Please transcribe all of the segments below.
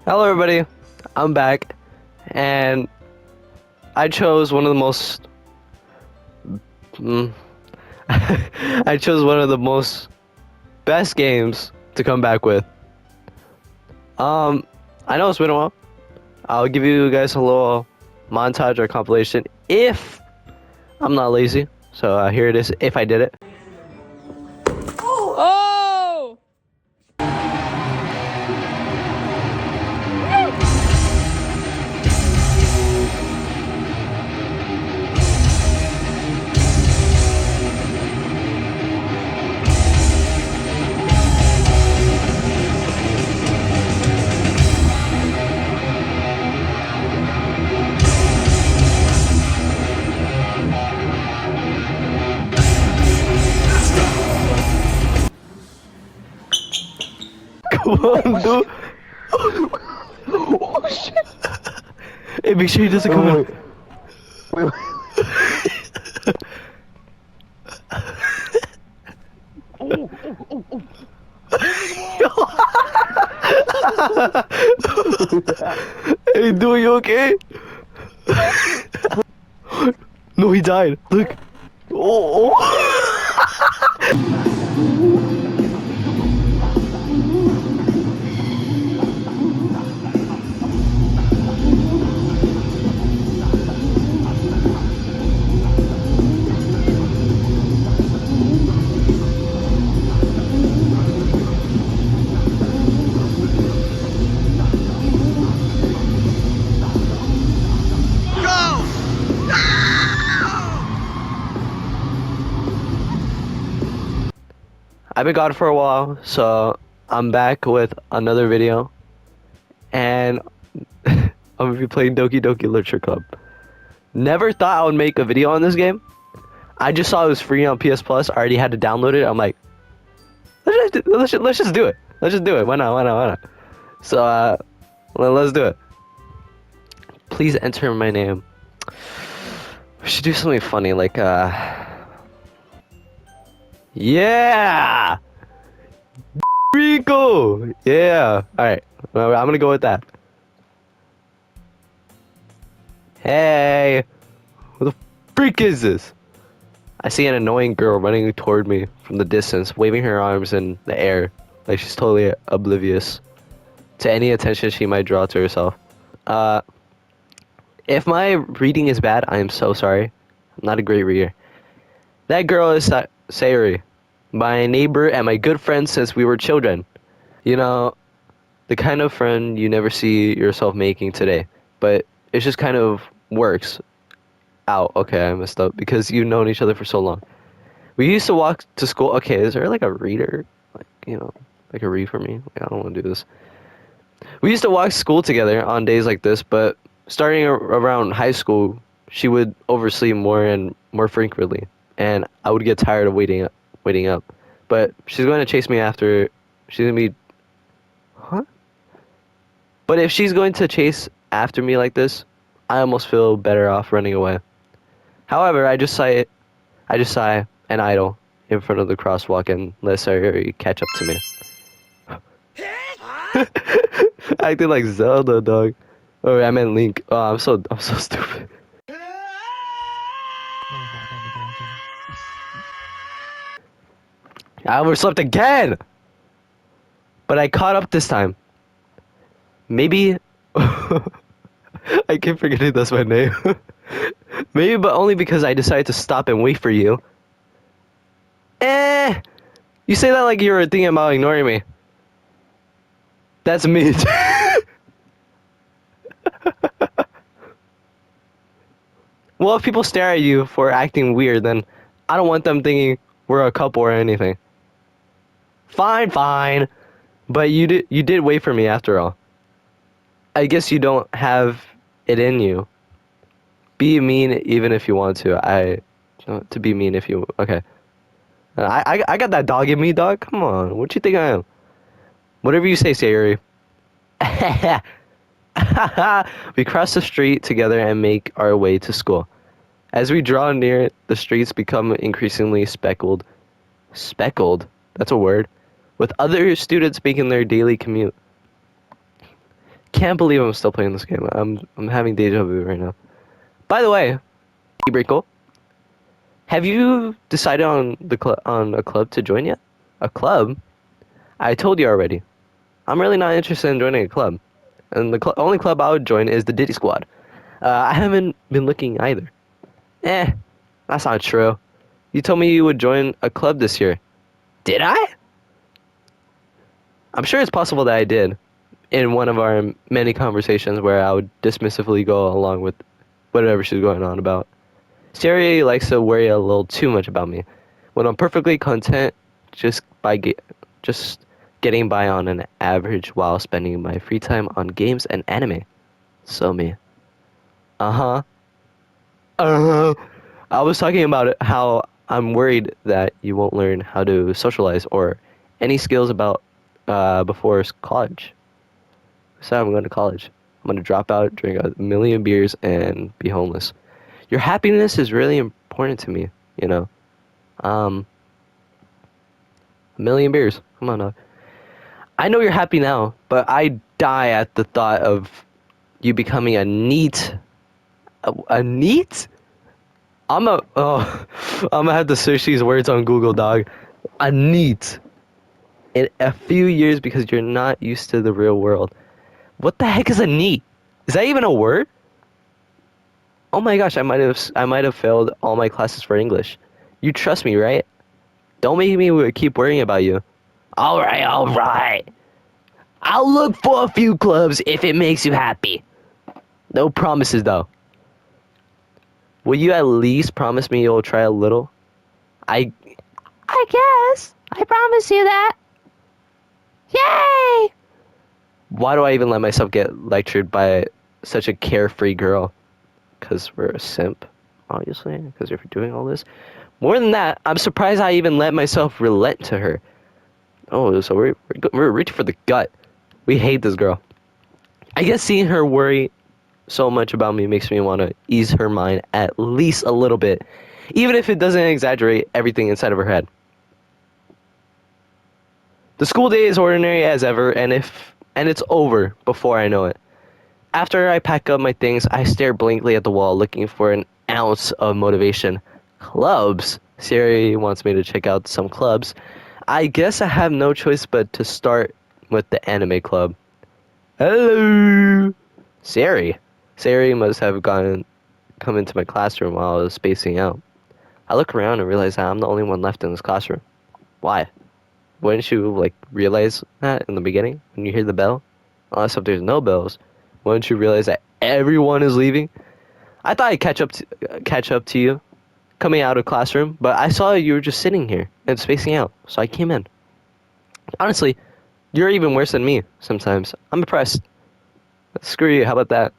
Hello everybody, I'm back, and I chose one of the most I chose one of the most best games to come back with. I know it's been a while. I'll give you guys a little montage or compilation if I'm not lazy. So here it is, if I did it. Oh! Come on, dude. Oh shit. Hey, make sure he doesn't come in. Wait. Hey, dude, you okay? No, he died. Look. Oh. I've been gone for a while, so I'm back with another video, and I'm gonna be playing Doki Doki Literature Club. Never thought I would make a video on this game. I just saw it was free on PS Plus. I already had to download it. I'm like, let's just do it. Let's just do it. Why not? So let's do it. Please enter my name. We should do something funny, like yeah, Rico. Yeah. All right. I'm gonna go with that. Hey, who the freak is this? I see an annoying girl running toward me from the distance, waving her arms in the air like she's totally oblivious to any attention she might draw to herself. If my reading is bad, I am so sorry. I'm not a great reader. That girl is Sayuri, my neighbor and my good friend since we were children. You know, the kind of friend you never see yourself making today, but it just kind of works out. Okay, I messed up because you've known each other for so long. We used to walk to school. Okay, is there like a reader? Like, like a read for me? Like, I don't want to do this. We used to walk to school together on days like this, but starting around high school, she would oversleep more and more frequently, and I would get tired of waiting up. But she's going to chase me after. She's gonna be, huh? But if she's going to chase after me like this, I almost feel better off running away. However, I just sigh and idle in front of the crosswalk and let Sayuri catch up to me. Acting like Zelda, dog. Oh, I meant Link. Oh, I'm so stupid. I overslept again, but I caught up this time. Maybe I keep forgetting that's my name. Maybe, but only because I decided to stop and wait for you. You say that like you were thinking about ignoring me. That's me. Well, if people stare at you for acting weird, then I don't want them thinking we're a couple or anything. Fine. But you did wait for me after all. I guess you don't have it in you. Be mean even if you want to. To be mean if you okay. I got that dog in me, dog. Come on, what you think I am? Whatever you say, Sayuri. We cross the street together and make our way to school. As we draw near, the streets become increasingly speckled. Speckled? That's a word. With other students making their daily commute. can't believe I'm still playing this game. I'm having deja vu right now. By the way, Brickle, have you decided on on a club to join yet? A club? I told you already. I'm really not interested in joining a club. And the only club I would join is the Diddy Squad. I haven't been looking either. Eh, that's not true. You told me you would join a club this year. Did I? I'm sure it's possible that I did in one of our many conversations where I would dismissively go along with whatever she's going on about. Siri likes to worry a little too much about me, when I'm perfectly content just just getting by on an average while spending my free time on games and anime. So me. Uh-huh. Uh-huh. I was talking about how I'm worried that you won't learn how to socialize or any skills about before college. So I'm going to college. I'm going to drop out, drink a million beers, and be homeless. Your happiness is really important to me, you know. Um, a million beers. Come on, dog. I know you're happy now, but I die at the thought of you becoming a neat. A neat? I'm gonna have to search these words on Google, dog. A neat. In a few years because you're not used to the real world. What the heck is a neat? Is that even a word? Oh my gosh, I might have failed all my classes for English. You trust me, right? Don't make me keep worrying about you. Alright, alright. I'll look for a few clubs if it makes you happy. No promises though. Will you at least promise me you'll try a little? I I guess. I promise you that. Yay! Why do I even let myself get lectured by such a carefree girl? Because we're a simp, obviously, because you're doing all this. More than that, I'm surprised I even let myself relent to her. Oh, so we're reaching for the gut. We hate this girl. I guess seeing her worry so much about me makes me want to ease her mind at least a little bit, even if it doesn't exaggerate everything inside of her head. The school day is ordinary as ever, and it's over before I know it. After I pack up my things, I stare blankly at the wall, looking for an ounce of motivation. Clubs? Siri wants me to check out some clubs. I guess I have no choice but to start with the anime club. Hello, Siri. Siri must have come into my classroom while I was spacing out. I look around and realize that I'm the only one left in this classroom. Why? Wouldn't you realize that in the beginning when you hear the bell? Unless if there's no bells, wouldn't you realize that everyone is leaving? I thought I'd catch up to you coming out of classroom, but I saw you were just sitting here and spacing out, so I came in. Honestly, you're even worse than me sometimes. I'm impressed. Screw you. How about that?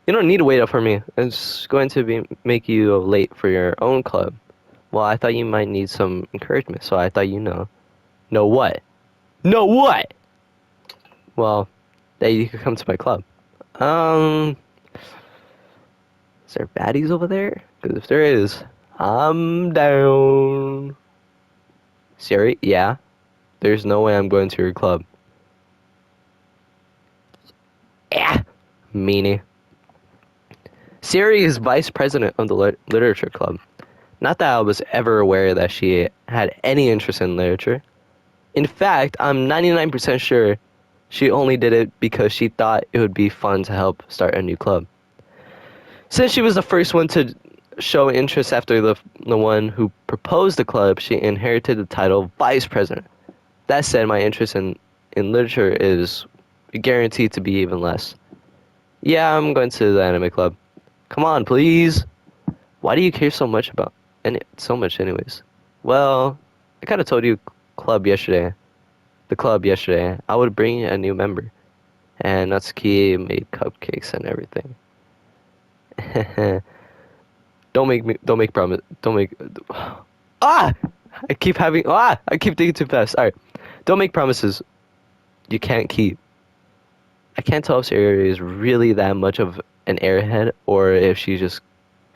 You don't need to wait up for me. It's going to make you late for your own club. Well, I thought you might need some encouragement, so I thought you know. Know what? Know what? Well, that you could come to my club. Um, is there baddies over there? Because if there is, I'm down. Siri, yeah. There's no way I'm going to your club. Yeah, meanie. Siri is vice president of the literature club. Not that I was ever aware that she had any interest in literature. In fact, I'm 99% sure she only did it because she thought it would be fun to help start a new club. Since she was the first one to show interest after the one who proposed the club, she inherited the title of vice president. That said, my interest in literature is guaranteed to be even less. Yeah, I'm going to the anime club. Come on, please. Why do you care so much about so much anyways? Well, I kind of told you the club yesterday. I would bring a new member. And Natsuki made cupcakes and everything. don't make promise. Don't make ah! I keep thinking too fast. Alright. Don't make promises you can't keep. I can't tell if Siri is really that much of an airhead or if she's just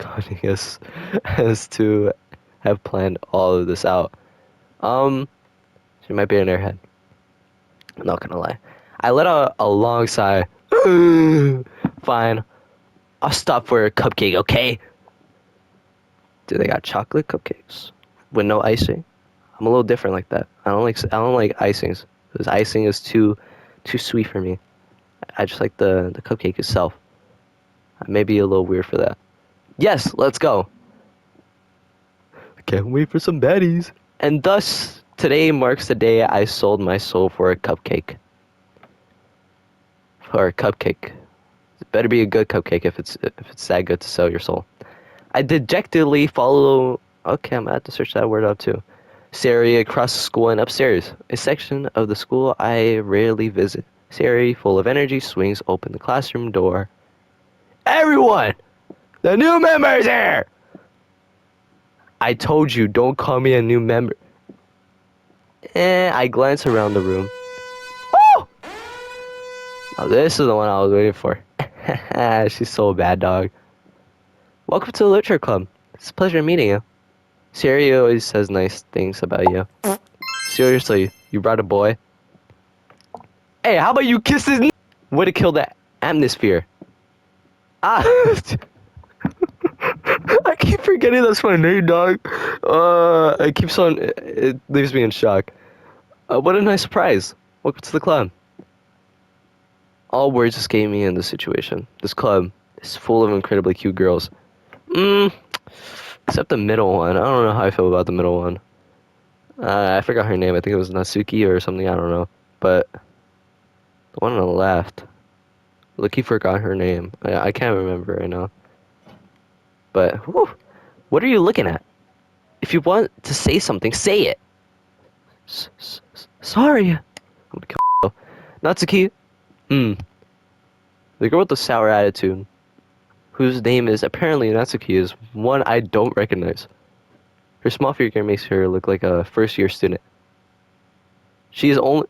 conning us as to have planned all of this out. She might be an airhead. I'm not gonna lie. I let out a long sigh. Fine. I'll stop for a cupcake, okay? Do they got chocolate cupcakes with no icing? I'm a little different like that. I don't like icings because icing is too sweet for me. I just like the cupcake itself. I may be a little weird for that. Yes, let's go. I can't wait for some baddies. And thus, today marks the day I sold my soul for a cupcake. For a cupcake. It better be a good cupcake if it's that good to sell your soul. I dejectedly follow. Okay, I'm gonna have to search that word up too. Sari across the school and upstairs, a section of the school I rarely visit. Sari, full of energy, swings open the classroom door. Everyone! The new member is here! I told you, don't call me a new member. I glance around the room. Oh! Now this is the one I was waiting for. She's so bad, dog. Welcome to the Literature Club. It's a pleasure meeting you. Sari always says nice things about you. Seriously, you brought a boy? Hey, how about you kiss his way to kill the atmosphere? Ah! I keep forgetting that's my name, dog. It keeps on. It leaves me in shock. What a nice surprise. Welcome to the club. All words escape me in this situation. This club is full of incredibly cute girls. Except the middle one. I don't know how I feel about the middle one. I forgot her name. I think it was Natsuki or something. I don't know. But the one on the left. Lucky forgot her name. I can't remember right now. But, whew, what are you looking at? If you want to say something, say it. Sorry. I'm gonna kill Natsuki. The girl with the sour attitude, whose name is apparently Natsuki, is one I don't recognize. Her small figure makes her look like a first-year student. She is only.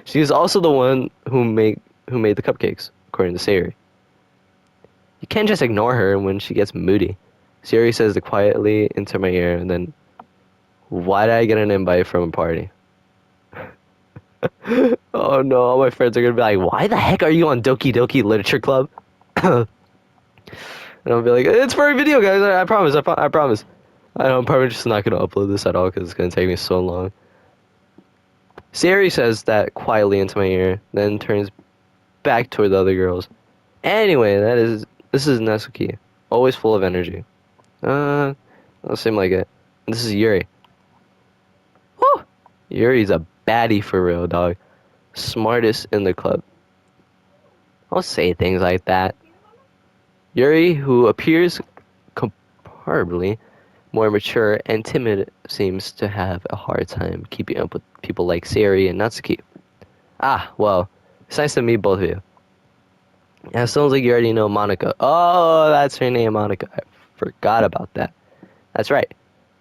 She is also the one who made the cupcakes, according to Sari. You can't just ignore her when she gets moody. Sari says it quietly into my ear, and then, why did I get an invite from a party? Oh no, all my friends are gonna be like, why the heck are you on Doki Doki Literature Club? And I'll be like, it's for a video, guys. I promise. I promise. I know I'm probably just not gonna upload this at all because it's gonna take me so long. Sari says that quietly into my ear, then turns back toward the other girls. Anyway, this is Natsuki, always full of energy. Don't seem like it. This is Yuri. Woo! Yuri's a baddie for real, dog. Smartest in the club. Don't say things like that. Yuri, who appears comparably more mature and timid, seems to have a hard time keeping up with people like Sari and Natsuki. Ah, well, it's nice to meet both of you. Yeah, it sounds like you already know Monica. Oh, that's her name, Monica. I forgot about that. That's right.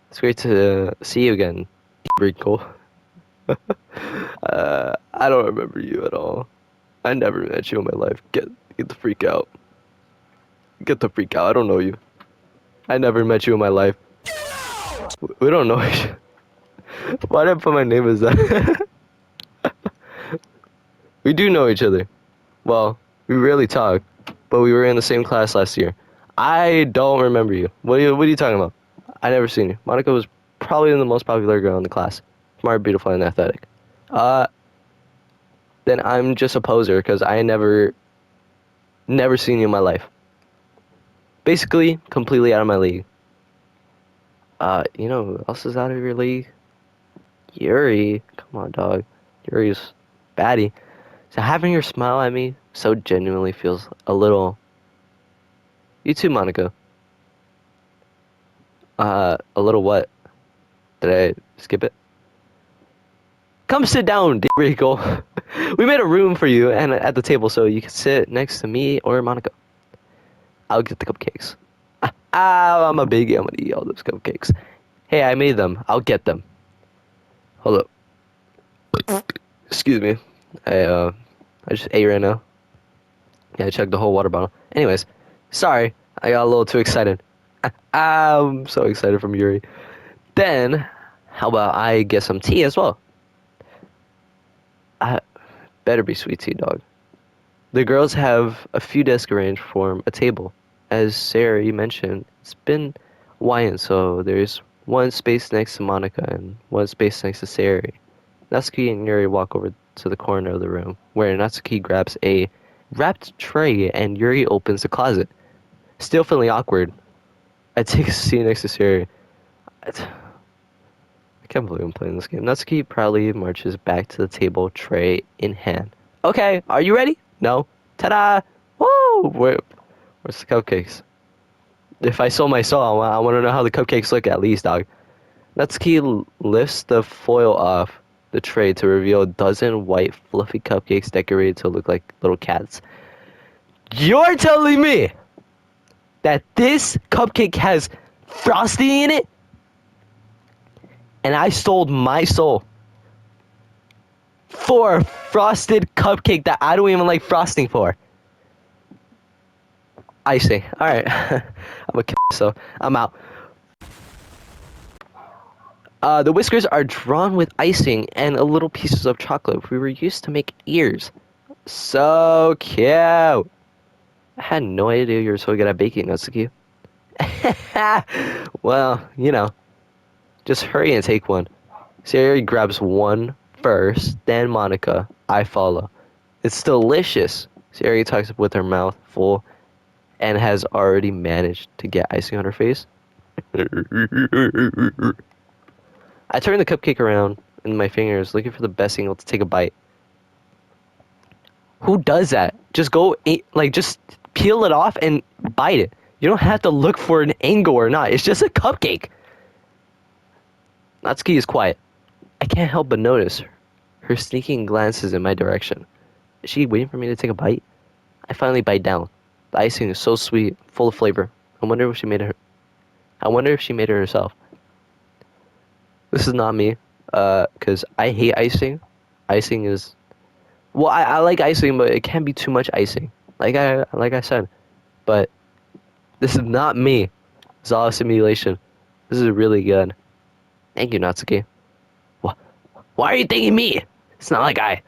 It's great to see you again, Wrinkle. I don't remember you at all. I never met you in my life. Get the freak out. Get the freak out. I don't know you. I never met you in my life. We don't know each other. Why did I put my name as that? We do know each other. Well, we rarely talk, but we were in the same class last year. I don't remember you. What are you talking about? I never seen you. Monica was probably the most popular girl in the class. Smart, beautiful, and athletic. Then I'm just a poser because I never seen you in my life. Basically, completely out of my league. You know who else is out of your league? Yuri. Come on, dog. Yuri's baddie. So having her smile at me so genuinely feels a little... You too, Monica. A little what? Did I skip it? Come sit down, Rico. We made a room for you and at the table so you can sit next to me or Monica. I'll get the cupcakes. I'm gonna eat all those cupcakes. Hey, I made them. I'll get them. Hold up. Excuse me. I just ate right now. Yeah, I chugged the whole water bottle. Anyways, sorry. I got a little too excited. I'm so excited from Yuri. Then, how about I get some tea as well? Better be sweet tea, dog. The girls have a few desks arranged for a table. As Sarah, you mentioned, it's been Hawaiian, so there's one space next to Monica and one space next to Sarah. Natsuki and Yuri walk over to the corner of the room, where Natsuki grabs a wrapped tray and Yuri opens the closet. Still feeling awkward, I take a seat next to Sarah. I can't believe I'm playing this game. Natsuki proudly marches back to the table, tray in hand. Okay, are you ready? No. Ta-da! Woo! Where's the cupcakes? If I sold my soul, I want to know how the cupcakes look at least, dog. Natsuki lifts the foil off the tray to reveal a dozen white, fluffy cupcakes decorated to look like little cats. You're telling me that this cupcake has frosting in it? And I sold my soul for a frosted cupcake that I don't even like frosting for. Icing. Alright. I'm a kid, so I'm out. The whiskers are drawn with icing and a little pieces of chocolate we were used to make ears. So cute. I had no idea you were so good at baking, Natsuki. Well, you know, just hurry and take one. Siri grabs one first, then Monica. I follow. It's delicious. Siri talks with her mouth full and has already managed to get icing on her face. I turn the cupcake around in my fingers, looking for the best angle to take a bite. Who does that? Just go, just peel it off and bite it. You don't have to look for an angle or not. It's just a cupcake. Natsuki is quiet. I can't help but notice her sneaking glances in my direction. Is she waiting for me to take a bite? I finally bite down. The icing is so sweet, full of flavor. I wonder if she made it herself. This is not me, because I hate icing. Icing is, well, I like icing, but it can't be too much icing. Like I said, but this is not me. It's all a simulation. This is really good. Thank you, Natsuki. Why are you thanking me? It's not like I.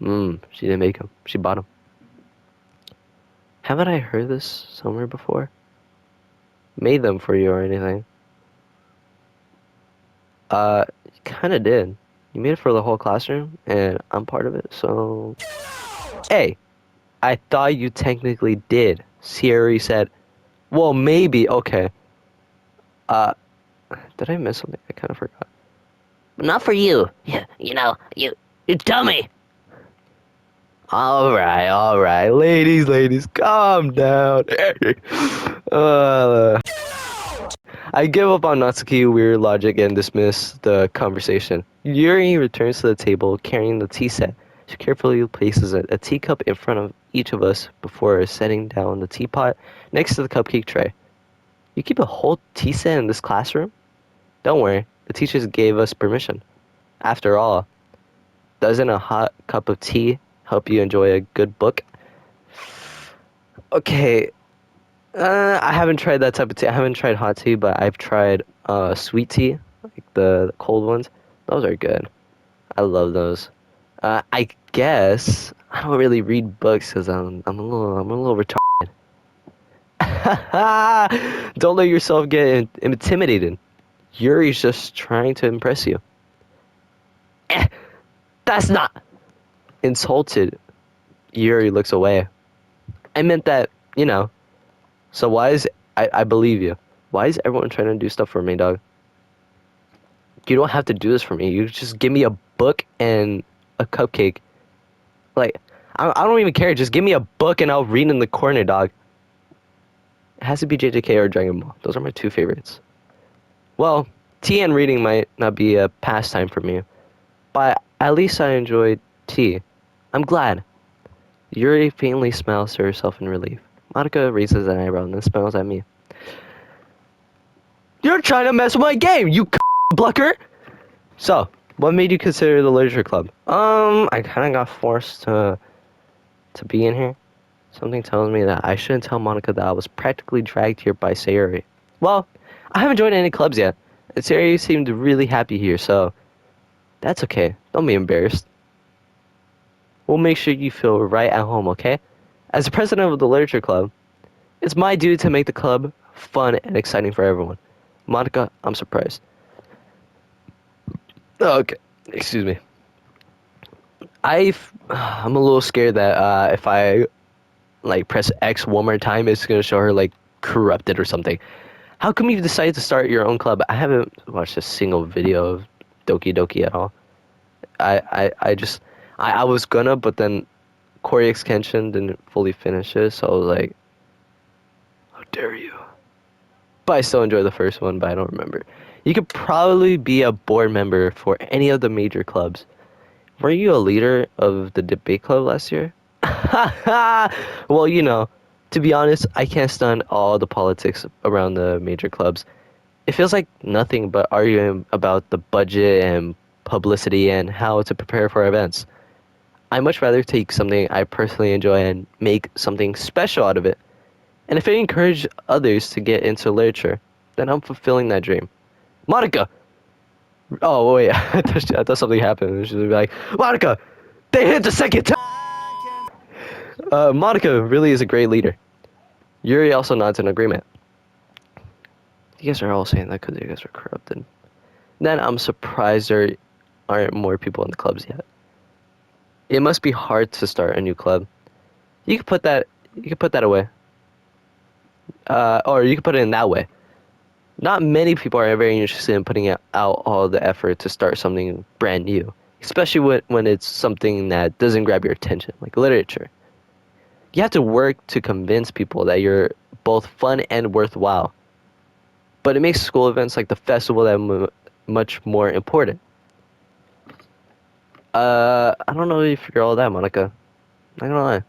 She didn't make them. She bought them. Haven't I heard this somewhere before? Made them for you or anything? Kinda did. You made it for the whole classroom, and I'm part of it, so... Hey! I thought you technically did. Siri said, well, maybe, okay. Did I miss something? I kind of forgot. Not for you. You know, you dummy. Alright. Ladies, calm down. I give up on Natsuki weird logic and dismiss the conversation. Yuri returns to the table carrying the tea set. She carefully places a teacup in front of each of us before setting down the teapot next to the cupcake tray. You keep a whole tea set in this classroom? Don't worry, the teachers gave us permission. After all, doesn't a hot cup of tea help you enjoy a good book? Okay, I haven't tried that type of tea. I haven't tried hot tea, but I've tried sweet tea, like the cold ones. Those are good. I love those. I guess I don't really read books because I'm a little retarded. Don't let yourself get intimidated. Yuri's just trying to impress you. That's not... Insulted, Yuri looks away. I meant that, you know. So why is... I believe you. Why is everyone trying to do stuff for me, dog? You don't have to do this for me. You just give me a book and a cupcake. Like, I don't even care. Just give me a book and I'll read in the corner, dog. It has to be JJK or Dragon Ball. Those are my two favorites. Well, tea and reading might not be a pastime for me, but at least I enjoyed tea. I'm glad. Yuri faintly smiles to herself in relief. Monica raises an eyebrow and then smiles at me. You're trying to mess with my game, you blucker! So, what made you consider the literature club? I kind of got forced to be in here. Something tells me that I shouldn't tell Monica that I was practically dragged here by Sayuri. Well, I haven't joined any clubs yet, and Sayuri seemed really happy here, so that's okay. Don't be embarrassed. We'll make sure you feel right at home, okay? As the president of the literature club, it's my duty to make the club fun and exciting for everyone. Monica, I'm surprised. Okay, excuse me. I'm a little scared that if I like press X one more time, it's gonna show her like corrupted or something. How come you decided to start your own club? I haven't watched a single video of Doki Doki at all. I was gonna, but then Corey X Kenshin didn't fully finish it, so I was like, how dare you? But I still enjoy the first one, but I don't remember. You could probably be a board member for any of the major clubs. Were you a leader of the debate club last year? Well, to be honest, I can't stand all the politics around the major clubs. It feels like nothing but arguing about the budget and publicity and how to prepare for events. I much rather take something I personally enjoy and make something special out of it. And if it encourages others to get into literature, then I'm fulfilling that dream. Monica! Oh, wait, I thought something happened. She'd be like, Monica! They hit the second time! Monica really is a great leader. Yuri also nods in agreement. You guys are all saying that because you guys are corrupted. Then I'm surprised there aren't more people in the clubs yet. It must be hard to start a new club. You could put that away. Or you could put it in that way. Not many people are very interested in putting out all the effort to start something brand new, especially when it's something that doesn't grab your attention, like literature. You have to work to convince people that you're both fun and worthwhile. But it makes school events like the festival that much more important. I don't know if you're all that, Monica. Not gonna lie.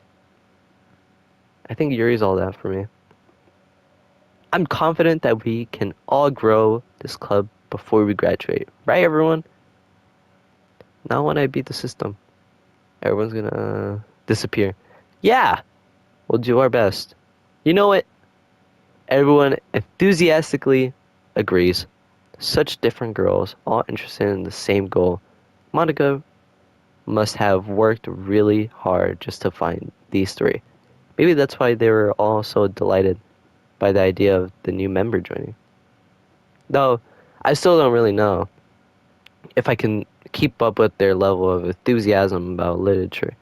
I think Yuri's all that for me. I'm confident that we can all grow this club before we graduate. Right, everyone? Not when I beat the system. Everyone's gonna disappear. Yeah! We'll do our best. You know what? Everyone enthusiastically agrees. Such different girls, all interested in the same goal. Monica must have worked really hard just to find these three. Maybe that's why they were all so delighted by the idea of the new member joining. Though, I still don't really know if I can keep up with their level of enthusiasm about literature.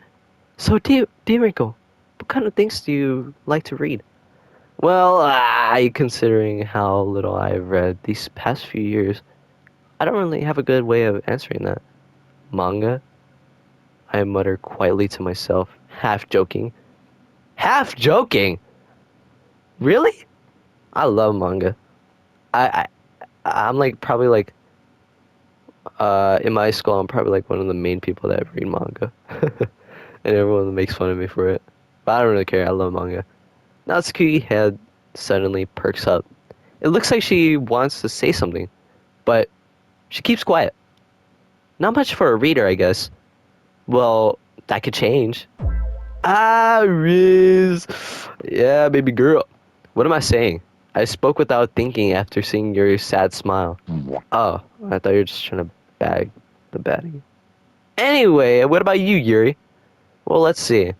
So, Rico, what kind of things do you like to read? Well, considering how little I've read these past few years, I don't really have a good way of answering that. Manga? I mutter quietly to myself, half joking. Half joking? Really? I love manga. I, I'm like probably like in my school I'm probably like one of the main people that read manga. And everyone makes fun of me for it. But I don't really care, I love manga. Natsuki head suddenly perks up. It looks like she wants to say something, but she keeps quiet. Not much for a reader, I guess. Well, that could change. Ah, Riz. Yeah, baby girl. What am I saying? I spoke without thinking after seeing your sad smile. Oh, I thought you were just trying to bag the baddie. Anyway, what about you, Yuri? Well, let's see.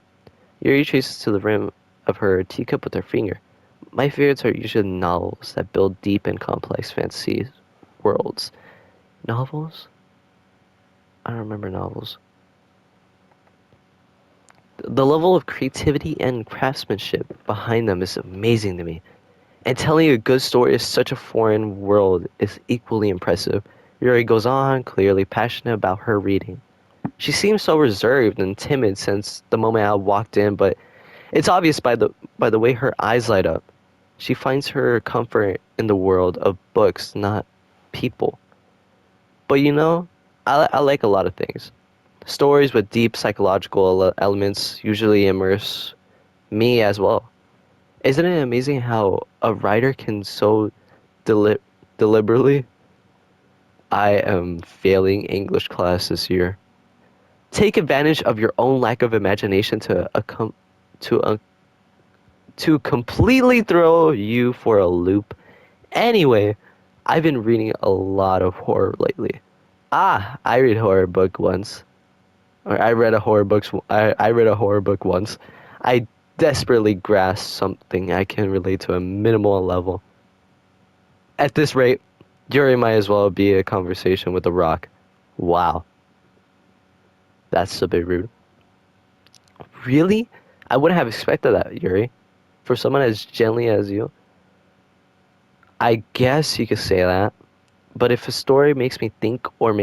Yuri traces to the rim of her teacup with her finger. My favorites are usually novels that build deep and complex fantasy worlds. Novels? I don't remember novels. The level of creativity and craftsmanship behind them is amazing to me. And telling a good story is such a foreign world is equally impressive. Yuri goes on, clearly passionate about her reading. She seems so reserved and timid since the moment I walked in, but it's obvious by the way her eyes light up. She finds her comfort in the world of books, not people. But I like a lot of things. Stories with deep psychological elements usually immerse me as well. Isn't it amazing how a writer can so deliberately? I am failing English class this year. Take advantage of your own lack of imagination to to completely throw you for a loop. Anyway, I've been reading a lot of horror lately. I read a horror book once. Or I read a horror book once. I desperately grasp something I can relate to a minimal level. At this rate, Yuri might as well be a conversation with a rock. Wow, that's a bit rude. Really? I wouldn't have expected that, Yuri. For someone as gently as you, I guess you could say that. But if a story makes me think or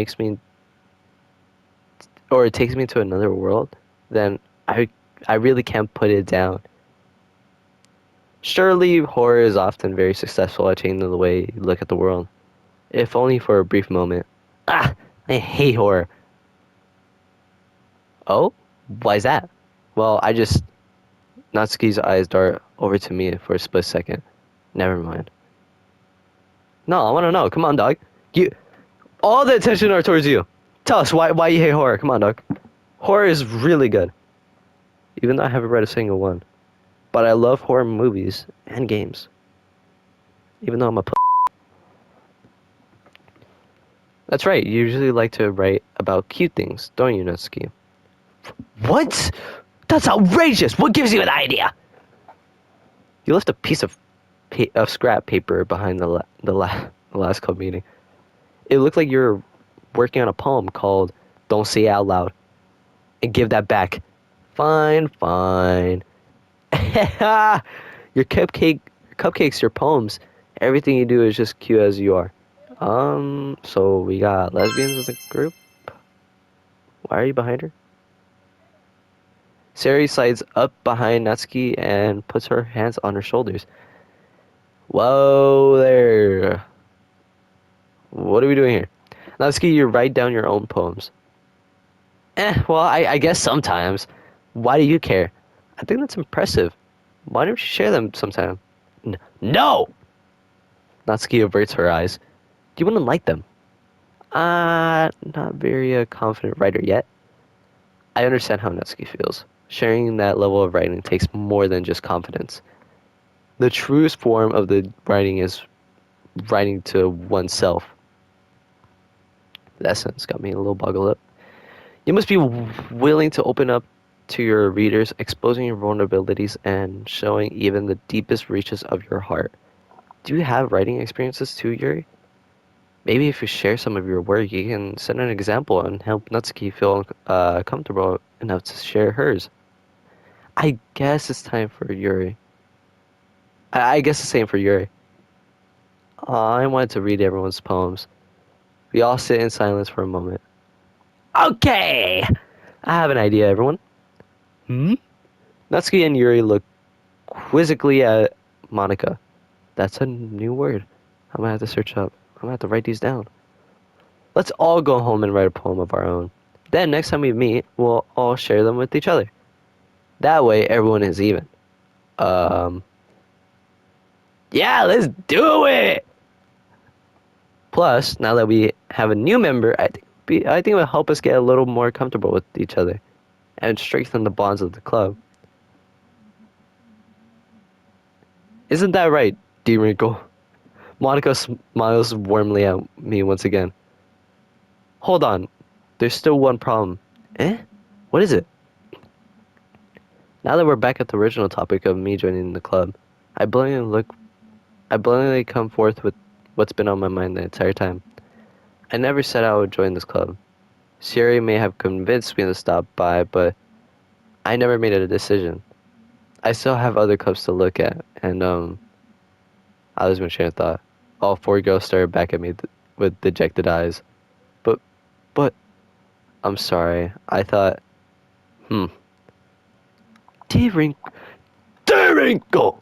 it takes me to another world, then I really can't put it down. Surely horror is often very successful at changing the way you look at the world, if only for a brief moment. Ah, I hate horror. Oh, why's that? Well, Natsuki's eyes dart over to me for a split second. Never mind. No, I want to know. Come on, dog. You, all the attention are towards you. Tell us why you hate horror. Come on, dog. Horror is really good, even though I haven't read a single one. But I love horror movies and games, even though I'm a. That's right. You usually like to write about cute things, don't you, Natsuki? What? That's outrageous. What gives you an idea? You left a piece of scrap paper behind the last club meeting. It looked like you were working on a poem called "Don't Say It Out Loud," and give that back. Fine, fine. Your cupcakes, your poems, everything you do is just cute as you are. So we got lesbians in the group. Why are you behind her? Sari slides up behind Natsuki and puts her hands on her shoulders. Whoa there. What are we doing here? Natsuki, you write down your own poems. Well, I guess sometimes. Why do you care? I think that's impressive. Why don't you share them sometime? No! Natsuki averts her eyes. You wouldn't like them. Not very confident writer yet. I understand how Natsuki feels. Sharing that level of writing takes more than just confidence. The truest form of the writing is writing to oneself. That sentence got me a little boggled up. You must be willing to open up to your readers, exposing your vulnerabilities and showing even the deepest reaches of your heart. Do you have writing experiences too, Yuri? Maybe if you share some of your work, you can set an example and help Natsuki feel comfortable enough to share hers. I guess it's time for Yuri. I guess the same for Yuri. I wanted to read everyone's poems. We all sit in silence for a moment. Okay! I have an idea, everyone. Hmm? Natsuki and Yuri look quizzically at Monica. That's a new word. I'm gonna have to search up. I'm gonna have to write these down. Let's all go home and write a poem of our own. Then next time we meet, we'll all share them with each other. That way, everyone is even. Um. Yeah, let's do it. Plus, now that we have a new member, I think it will help us get a little more comfortable with each other, and strengthen the bonds of the club. Isn't that right, D. Wrinkle? Monica smiles warmly at me once again. Hold on, there's still one problem. Eh? What is it? Now that we're back at the original topic of me joining the club, I blatantly look I blatantly come forth with what's been on my mind the entire time. I never said I would join this club. Siri may have convinced me to stop by, but I never made a decision. I still have other clubs to look at, and I was my train of thought. All four girls stared back at me with dejected eyes. But, but, I'm sorry. I thought, hmm. Deering, Deerinkle!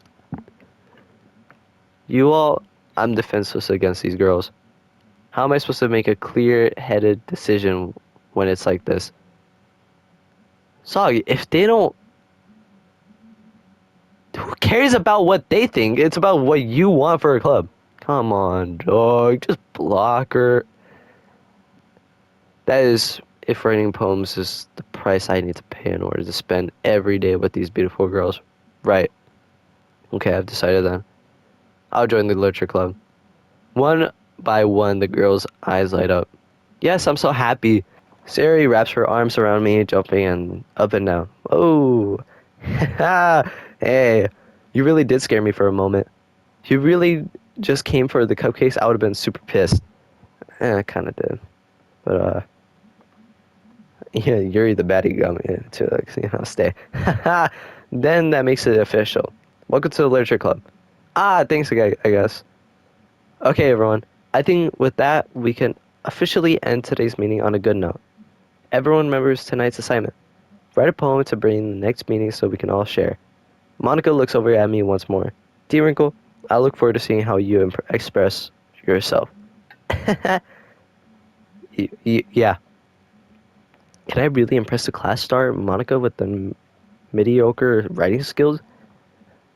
You all, I'm defenseless against these girls. How am I supposed to make a clear-headed decision when it's like this? Soggy, if they don't, who cares about what they think? It's about what you want for a club. Come on, dog. Just block her. That is, if writing poems is the price I need to pay in order to spend every day with these beautiful girls. Right. Okay, I've decided then. I'll join the literature club. One by one, the girls' eyes light up. Yes, I'm so happy. Sari wraps her arms around me, jumping and up and down. Oh, hey, you really did scare me for a moment. If you really just came for the cupcakes, I would have been super pissed. I kind of did, but yeah, Yuri the baddie got me to stay. Then that makes it official. Welcome to the literature club. Thanks again, I guess. Okay, everyone. I think with that we can officially end today's meeting on a good note. Everyone remembers tonight's assignment. Write a poem to bring the next meeting so we can all share. Monica looks over at me once more. D. Wrinkle, I look forward to seeing how you express yourself. Yeah. Can I really impress the class star, Monica, with the mediocre writing skills?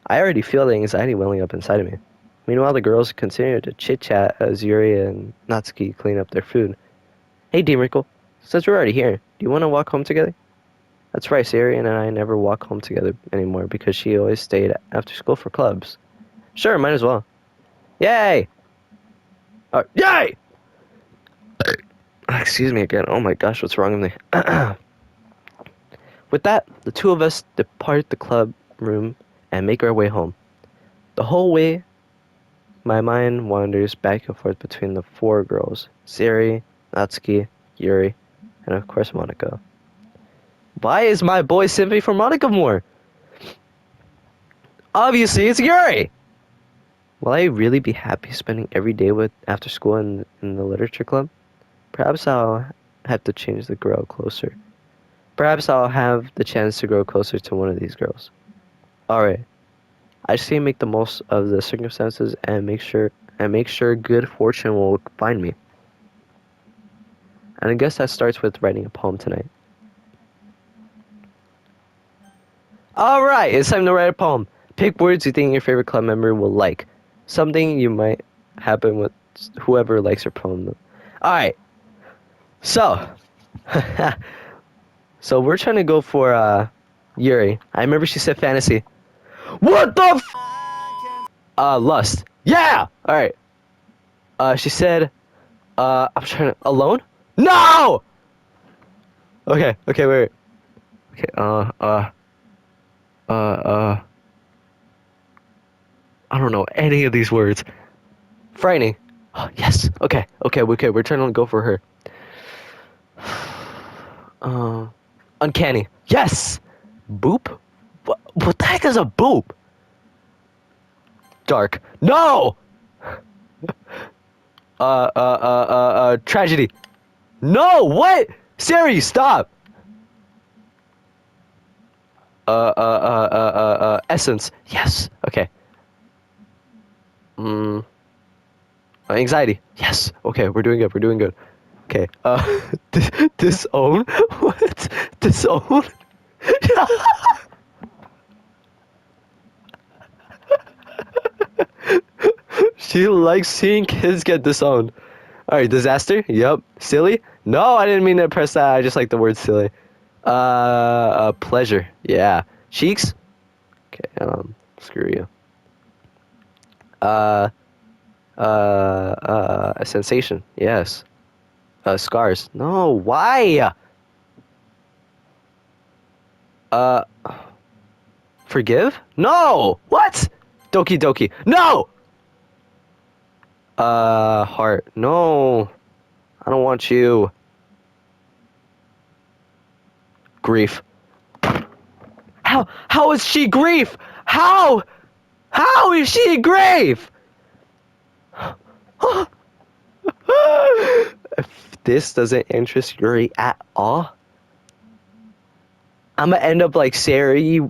I already feel the anxiety welling up inside of me. Meanwhile, the girls continue to chit-chat as Yuri and Natsuki clean up their food. Hey, D. Wrinkle, since we're already here, do you want to walk home together? That's right, Sari and I never walk home together anymore because she always stayed after school for clubs. Sure, might as well. Yay! Yay! Excuse me again. Oh my gosh, what's wrong with me? With that, the two of us depart the club room and make our way home. The whole way, my mind wanders back and forth between the four girls, Sari, Natsuki, Yuri, and of course Monica. Why is my boy simping for Monica more? Obviously, it's Yuri! Will I really be happy spending every day with after school in the literature club? Perhaps I'll have to change the girl closer. Perhaps I'll have the chance to grow closer to one of these girls. Alright. I just need to make the most of the circumstances and make sure good fortune will find me. And I guess that starts with writing a poem tonight. Alright, it's time to write a poem. Pick words you think your favorite club member will like. Something you might happen with whoever likes your poem. Alright. So so we're trying to go for Yuri. I remember she said fantasy. What the lust. Yeah! Alright. She said I'm trying to alone? No! Okay, wait. Okay, I don't know any of these words. Frightening. Yes. Okay, we're trying to go for her. Uncanny. Yes! Boop? What the heck is a boop? Dark. No! Tragedy. No, what? Siri, stop! Essence. Yes. Okay. Anxiety. Yes. Okay, we're doing good. Okay. Disown? What? Disown? She likes seeing kids get disowned. Alright, disaster? Yup. Silly? No, I didn't mean to press that. I just like the word silly. Pleasure. Yeah. Cheeks? Okay, screw you. A sensation. Yes. Scars. No, why? Forgive? No! What? Doki. No! Heart. No. I don't want you. Grief. How is she grief? How is she grief? If this doesn't interest Yuri at all, I'm gonna end up like Sari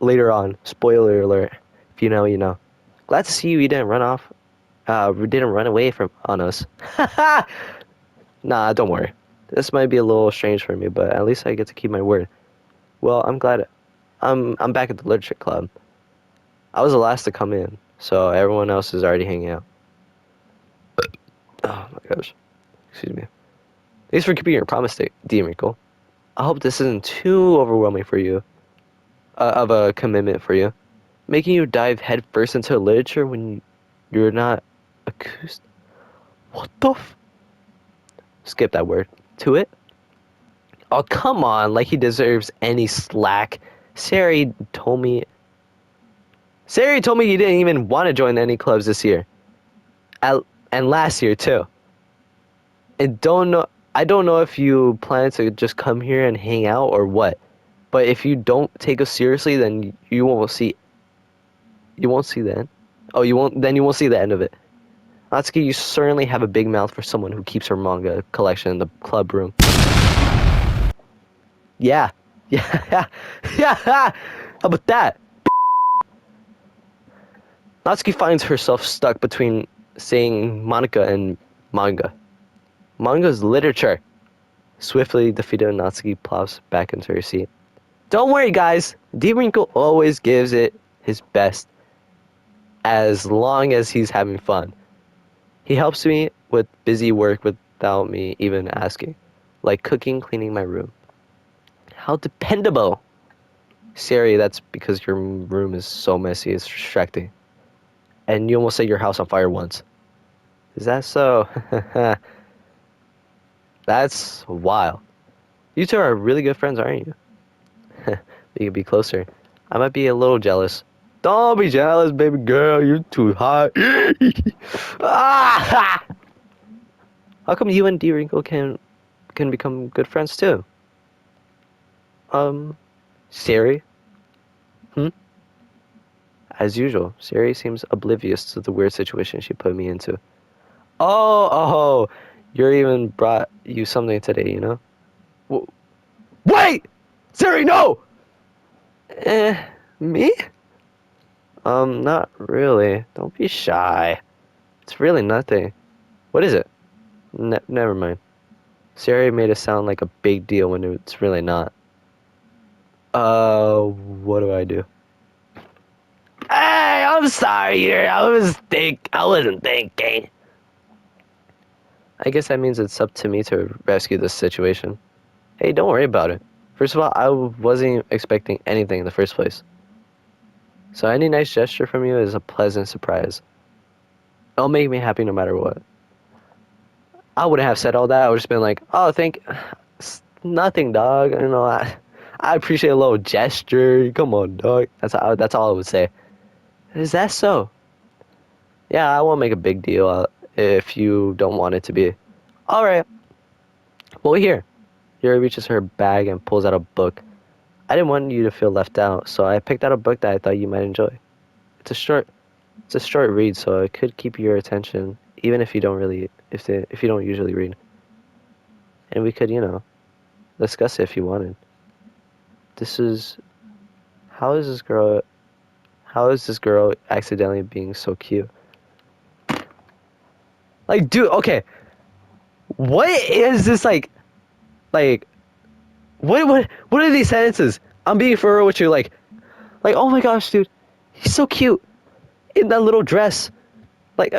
later on. Spoiler alert. If you know, you know. Glad to see you didn't run off. We didn't run away on us. Nah, don't worry. This might be a little strange for me, but at least I get to keep my word. Well, I'm glad. I'm back at the literature club. I was the last to come in, so everyone else is already hanging out. Oh my gosh. Excuse me. Thanks for keeping your promise, D. Wrinkle. I hope this isn't too overwhelming for you. Of a commitment for you. Making you dive headfirst into literature when you're not acoustic. What the f? Skip that word. To it? Oh, come on, like he deserves any slack. Sari told me Sari told me you didn't even want to join any clubs this year. At, and last year too. And I don't know if you plan to just come here and hang out or what. But if you don't take us seriously, then you won't see the end. Oh, you won't see the end of it. Natsuki, you certainly have a big mouth for someone who keeps her manga collection in the club room. Yeah. Yeah. Yeah. How about that? Natsuki finds herself stuck between saying Monica and manga. Manga's literature. Swiftly defeated, Natsuki plops back into her seat. Don't worry, guys. D-Wrinkle always gives it his best as long as he's having fun. He helps me with busy work without me even asking, like cooking, cleaning my room. How dependable! Sari, that's because your room is so messy, it's distracting. And you almost set your house on fire once. Is that so? That's wild. You two are really good friends, aren't you? You could be closer. I might be a little jealous. Don't be jealous, baby girl. You're too hot. Ah! How come you and D Wrinkle can become good friends too? Sari? Hmm? As usual, Sari seems oblivious to the weird situation she put me into. Oh, Yuri even brought you something today, you know? Wait! Sari, no! Eh, me? Not really. Don't be shy. It's really nothing. What is it? Never mind. Sari made it sound like a big deal when it's really not. What do I do? Hey, I'm sorry here. I wasn't thinking. I guess that means it's up to me to rescue this situation. Hey, don't worry about it. First of all, I wasn't expecting anything in the first place. So any nice gesture from you is a pleasant surprise. It'll make me happy no matter what. I wouldn't have said all that. I would just been like, oh, nothing, dog. You know, I appreciate a little gesture. Come on, dog. That's all I would say. Is that so? Yeah, I won't make a big deal if you don't want it to be. All right. Well, here. Yuri reaches her bag and pulls out a book. I didn't want you to feel left out, so I picked out a book that I thought you might enjoy. It's a short, it's a short read, so it could keep your attention, even if you don't if you don't usually read. And we could, discuss it if you wanted. This is, how is this girl, how is this girl accidentally being so cute? Like, dude, okay. What is this like, what are these sentences? I'm being for real with you, oh my gosh, dude, he's so cute in that little dress. Like,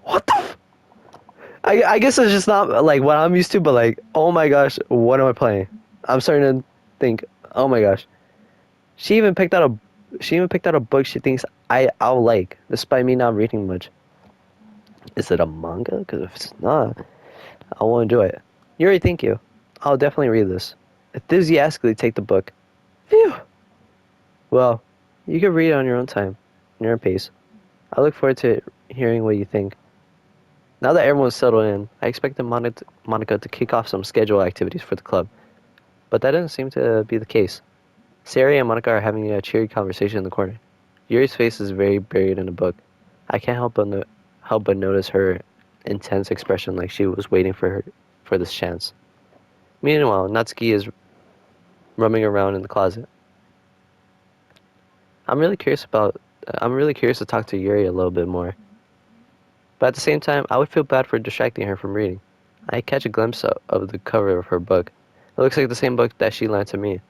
what the? I guess it's just not like what I'm used to, but like, oh my gosh, what am I playing? I'm starting to think, oh my gosh. She even picked out a book she thinks I'll like, despite me not reading much. Is it a manga? Because if it's not, I won't do it. Yuri, thank you. I'll definitely read this. Enthusiastically take the book. Phew. Well, you can read it on your own time, on your own pace. I look forward to hearing what you think. Now that everyone's settled in, I expected Monica to kick off some scheduled activities for the club, but that doesn't seem to be the case. Sari and Monica are having a cheery conversation in the corner. Yuri's face is very buried in a book. I can't help but notice her intense expression, like she was waiting for this chance. Meanwhile, Natsuki is roaming around in the closet. I'm really curious to talk to Yuri a little bit more. But at the same time, I would feel bad for distracting her from reading. I catch a glimpse of the cover of her book. It looks like the same book that she lent to me.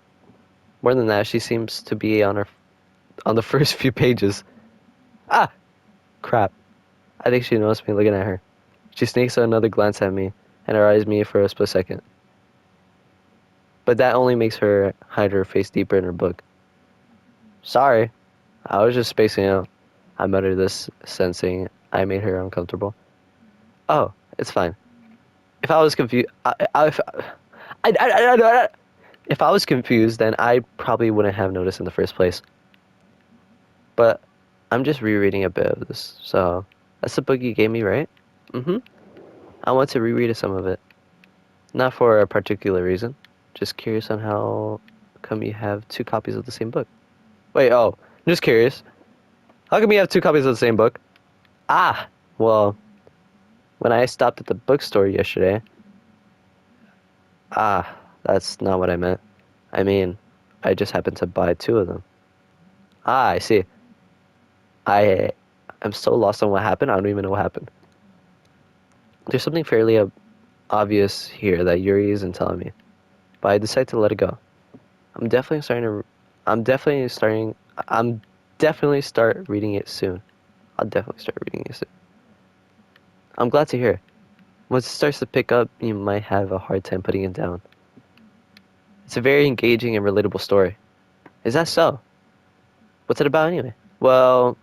More than that, she seems to be on the first few pages. Ah! Crap. I think she noticed me looking at her. She sneaks another glance at me, and her eyes meet for a split second. But that only makes her hide her face deeper in her book. Sorry. I was just spacing out. I muttered this, sensing I made her uncomfortable. Oh, it's fine. If I was confused, If I was confused, then I probably wouldn't have noticed in the first place. But I'm just rereading a bit of this. So that's the book you gave me, right? Mm-hmm. I want to reread some of it. Not for a particular reason. Just curious on how come you have two copies of the same book. Wait, oh, I'm just curious. How come you have two copies of the same book? Ah, well, when I stopped at the bookstore yesterday, ah, that's not what I meant. I mean, I just happened to buy two of them. Ah, I see. I am so lost on what happened, I don't even know what happened. There's something fairly obvious here that Yuri isn't telling me, but I decide to let it go. I'm definitely starting to. I'm definitely starting. I'm definitely start reading it soon. I'll definitely start reading it soon. I'm glad to hear. Once it starts to pick up, you might have a hard time putting it down. It's a very engaging and relatable story. Is that so? What's it about anyway? Well,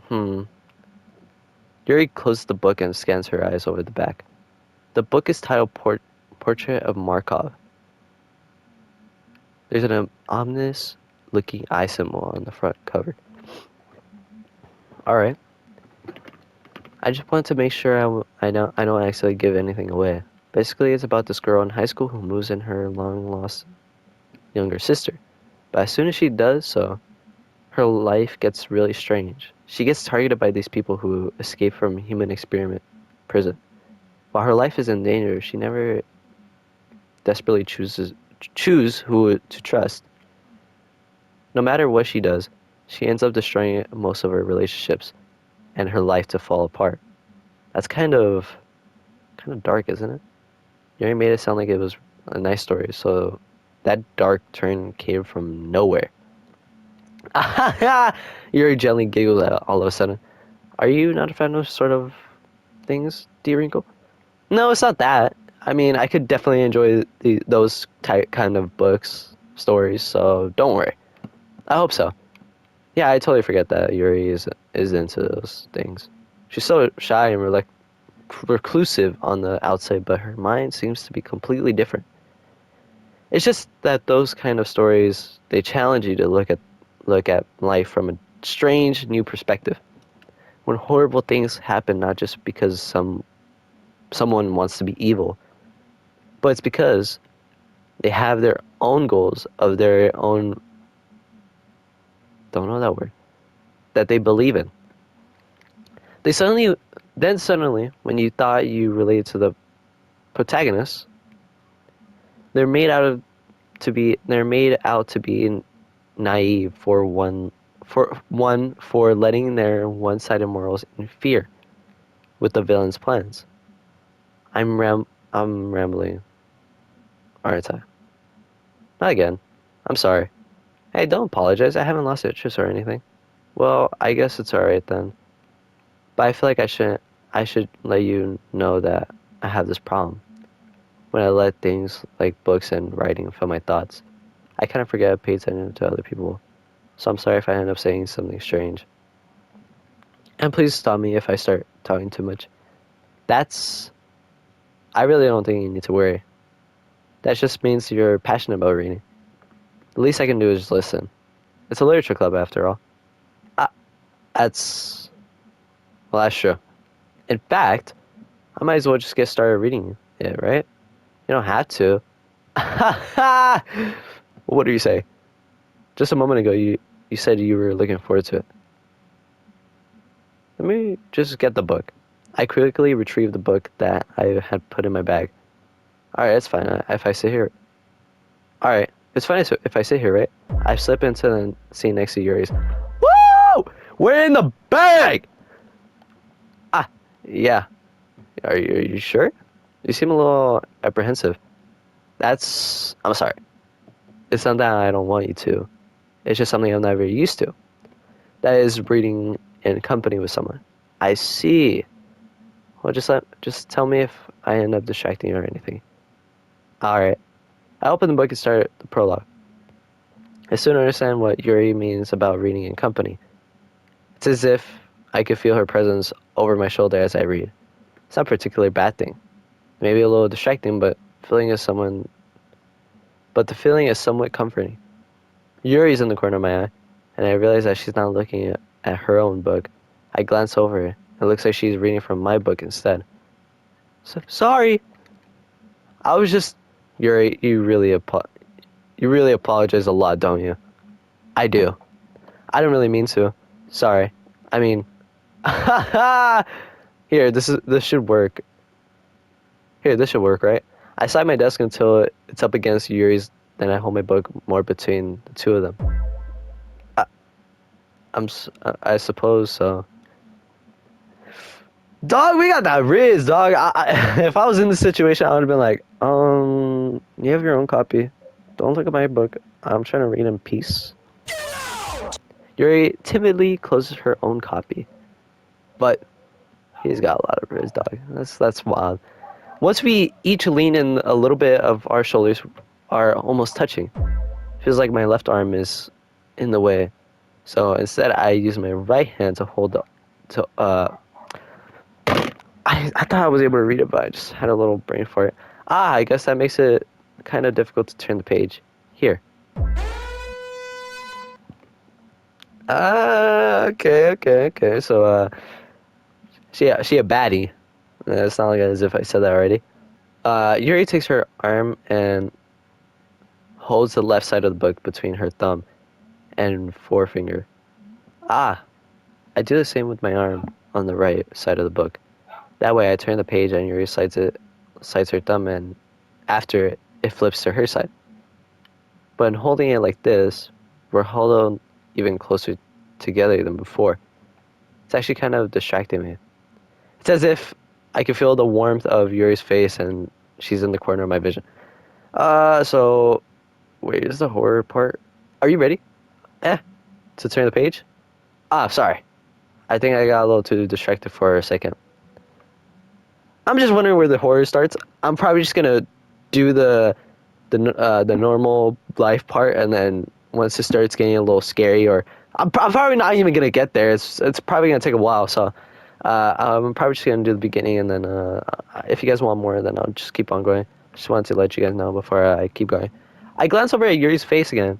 Yuri closes the book and scans her eyes over the back. The book is titled Portrait of Markov. There's an ominous looking eye symbol on the front cover. Alright. I just want to make sure I don't actually give anything away. Basically, it's about this girl in high school who moves in her long-lost younger sister. But as soon as she does so, her life gets really strange. She gets targeted by these people who escape from human experiment prison. While her life is in danger, she never desperately choose who to trust. No matter what she does, she ends up destroying most of her relationships and her life to fall apart. That's kind of dark, isn't it? You already made it sound like it was a nice story, so that dark turn came from nowhere. Yuri gently giggles out all of a sudden. Are you not a fan of sort of things, D Wrinkle? No, it's not that. I mean, I could definitely enjoy those kind of books, stories, so don't worry. I hope so. Yeah, I totally forget that Yuri is into those things. She's so shy and reclusive on the outside, but her mind seems to be completely different. It's just that those kind of stories, they challenge you to look at life from a strange new perspective. When horrible things happen not just because someone wants to be evil, but it's because they have their own goals of their own, don't know that word, that they believe in. They suddenly then suddenly when you thought you related to the protagonist, they're made out of they're made out to be naive for letting their one-sided morals interfere with the villain's plans. I'm rambling, aren't I? Not again. I'm sorry. Hey, don't apologize. I haven't lost interest or anything. Well, I guess it's alright then. But I feel like I should let you know that I have this problem. When I let things like books and writing fill my thoughts, I kind of forget to pay attention to other people. So I'm sorry if I end up saying something strange. And please stop me if I start talking too much. That's... I really don't think you need to worry. That just means you're passionate about reading. The least I can do is just listen. It's a literature club after all. Uh, that's... Well, that's true. In fact, I might as well just get started reading it, right? You don't have to. What do you say? Just a moment ago, you said you were looking forward to it. Let me just get the book. I quickly retrieved the book that I had put in my bag. Alright, it's fine if I sit here. Alright, it's fine if I sit here, right? I slip into the seat next to Yuri's. Woo! We're in the bag! Ah, yeah. Are you sure? You seem a little apprehensive. I'm sorry. It's not that I don't want you to. It's just something I'm not very used to. That is reading in company with someone. I see. Well, just tell me if I end up distracting you or anything. Alright. I open the book and start the prologue. I soon understand what Yuri means about reading in company. It's as if I could feel her presence over my shoulder as I read. It's not a particularly bad thing. Maybe a little distracting, but feeling as someone but the feeling is somewhat comforting. Yuri's in the corner of my eye, and I realize that she's not looking at her own book. I glance over it. It looks like she's reading from my book instead. Sorry. I was just... Yuri, you really apologize a lot, don't you? I do. I don't really mean to. Sorry. I mean... Here, this should work. Here, this should work, right? I slide my desk until it's up against Yuri's, then I hold my book more between the two of them. I suppose so. Dog, we got that riz, dog. If I was in this situation, I would have been like, you have your own copy. Don't look at my book. I'm trying to read in peace. Yuri timidly closes her own copy. But he's got a lot of riz, dog. That's wild. Once we each lean in a little bit of our shoulders are almost touching. Feels like my left arm is in the way. So instead I use my right hand to hold I thought I was able to read it, but I just had a little brain fart. I guess that makes it kind of difficult to turn the page. Here. Okay. So, she a baddie. It's not like as if I said that already. Yuri takes her arm and holds the left side of the book between her thumb and forefinger. I do the same with my arm on the right side of the book. That way I turn the page and Yuri slides her thumb, and after it flips to her side. But in holding it like this, we're held even closer together than before. It's actually kind of distracting me. It's as if I can feel the warmth of Yuri's face and she's in the corner of my vision. So where's the horror part? Are you ready? To turn the page? Sorry. I think I got a little too distracted for a second. I'm just wondering where the horror starts. I'm probably just gonna do the normal life part, and then once it starts getting a little scary, or I'm probably not even gonna get there. It's probably gonna take a while. So I'm probably just gonna do the beginning, and then if you guys want more, then I'll just keep on going. Just wanted to let you guys know before I keep going. I glance over at Yuri's face again,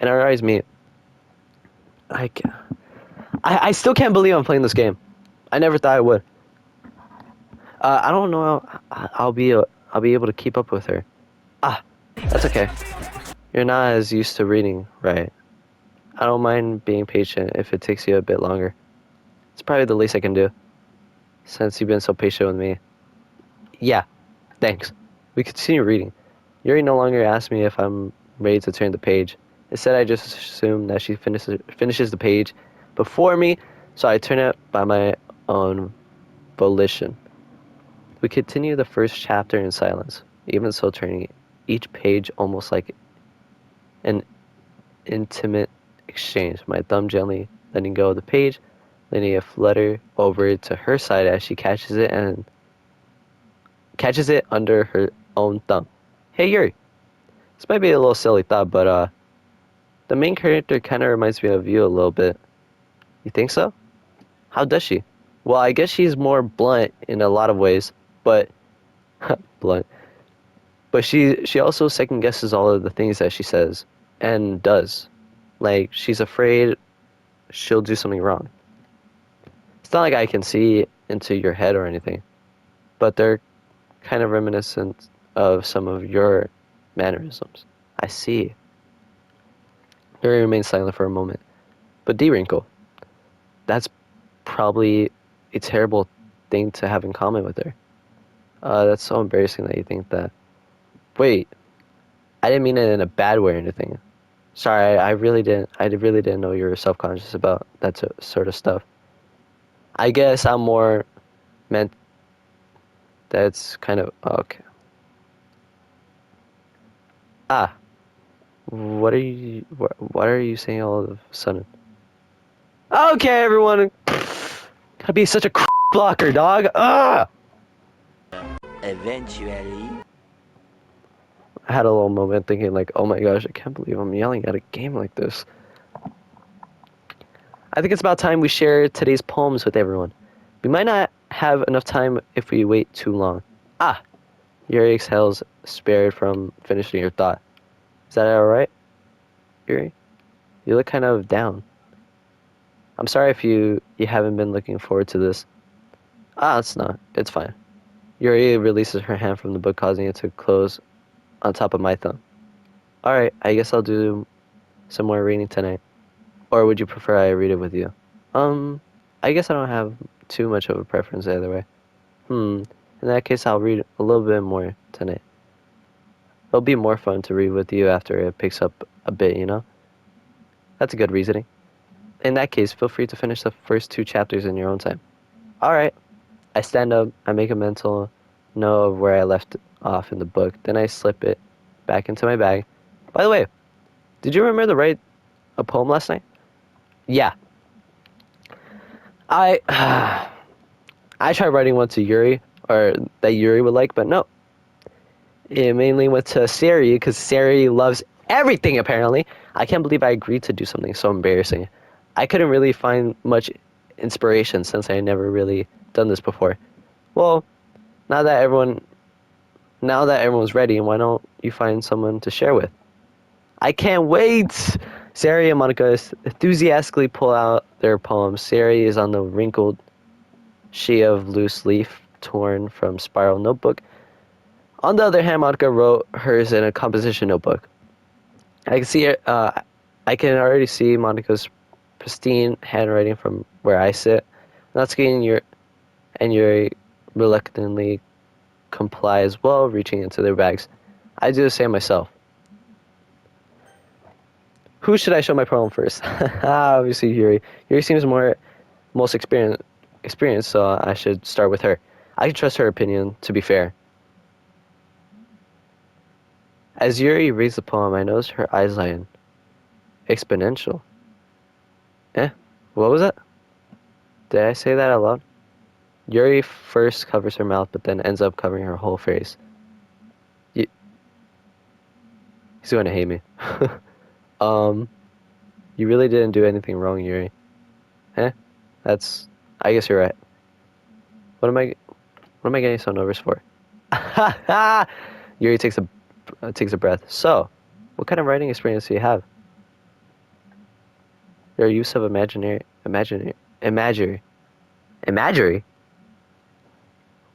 and our eyes meet. I still can't believe I'm playing this game. I never thought I would. I don't know how I'll be able to keep up with her. That's okay. You're not as used to reading, right? I don't mind being patient if it takes you a bit longer. It's probably the least I can do, since you've been so patient with me. Yeah, thanks. We continue reading. Yuri no longer asks me if I'm ready to turn the page. Instead, I just assume that she finishes the page before me, so I turn it by my own volition. We continue the first chapter in silence, even so turning each page almost like an intimate exchange. My thumb gently letting go of the page, letting it flutter over to her side as she catches it under her own thumb. Hey Yuri, this might be a little silly thought, but the main character kind of reminds me of you a little bit. You think so? How does she? Well, I guess she's more blunt in a lot of ways, but blunt. But she also second guesses all of the things that she says and does. Like, she's afraid she'll do something wrong. It's not like I can see into your head or anything, but they're kind of reminiscent of some of your mannerisms. I see. Yuri remains silent for a moment. But D-Wrinkle, that's probably a terrible thing to have in common with her. That's so embarrassing that you think that. Wait, I didn't mean it in a bad way or anything. Sorry, I really didn't know you were self-conscious about that sort of stuff. I guess I'm more meant that's kind of okay. What are you saying all of a sudden? Okay, everyone. Gotta be such a blocker, dog. Eventually. I had a little moment thinking like, oh my gosh, I can't believe I'm yelling at a game like this. I think it's about time we share today's poems with everyone. We might not have enough time if we wait too long. Yuri exhales, spared from finishing your thought. Is that alright, Yuri? You look kind of down. I'm sorry if you haven't been looking forward to this. Ah, it's not. It's fine. Yuri releases her hand from the book, causing it to close on top of my thumb. Alright, I guess I'll do some more reading tonight. Or would you prefer I read it with you? Um, I guess I don't have too much of a preference either way. In that case, I'll read a little bit more tonight. It'll be more fun to read with you after it picks up a bit, you know? That's a good reasoning. In that case, feel free to finish the first 2 chapters in your own time. Alright. I stand up, I make a mental note of where I left off in the book, then I slip it back into my bag. By the way, did you remember to write a poem last night? Yeah. I I tried writing one to Yuri, or that Yuri would like, but no. It mainly went to Sari, because Sari loves everything, apparently. I can't believe I agreed to do something so embarrassing. I couldn't really find much inspiration since I never really done this before. Well, now that everyone now that everyone's ready, why don't you find someone to share with? I can't wait! Sari and Monica enthusiastically pull out their poems. Sari is on the wrinkled sheet of loose leaf torn from spiral notebook. On the other hand, Monica wrote hers in a composition notebook. I can see it. I can already see Monica's pristine handwriting from where I sit. Natsuki and Yuri reluctantly comply as well, reaching into their bags. I do the same myself. Who should I show my poem first? Obviously Yuri. Yuri seems most experienced, so I should start with her. I can trust her opinion, to be fair. As Yuri reads the poem, I notice her eyes lighten. Exponential. Eh? What was that? Did I say that out loud? Yuri first covers her mouth, but then ends up covering her whole face. Y- He's going to hate me. um, you really didn't do anything wrong, Yuri. Eh? I guess you're right. What am I getting so nervous for? Yuri takes a breath. So, what kind of writing experience do you have? Your use of imagery?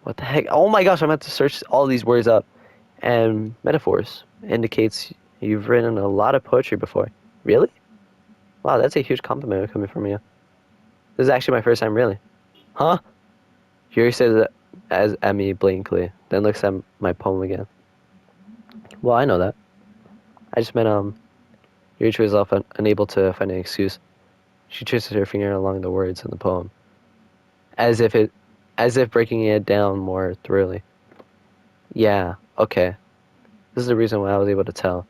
What the heck? Oh my gosh, I'm about to search all these words up. And metaphors indicates you've written a lot of poetry before. Really? Wow, that's a huge compliment coming from you. This is actually my first time really. Huh? Yuri says it at me blankly, then looks at my poem again. Well, I know that. I just meant, Yuri was often unable to find an excuse. She traces her finger along the words in the poem, as if it, as if breaking it down more thoroughly. Yeah, okay. This is the reason why I was able to tell.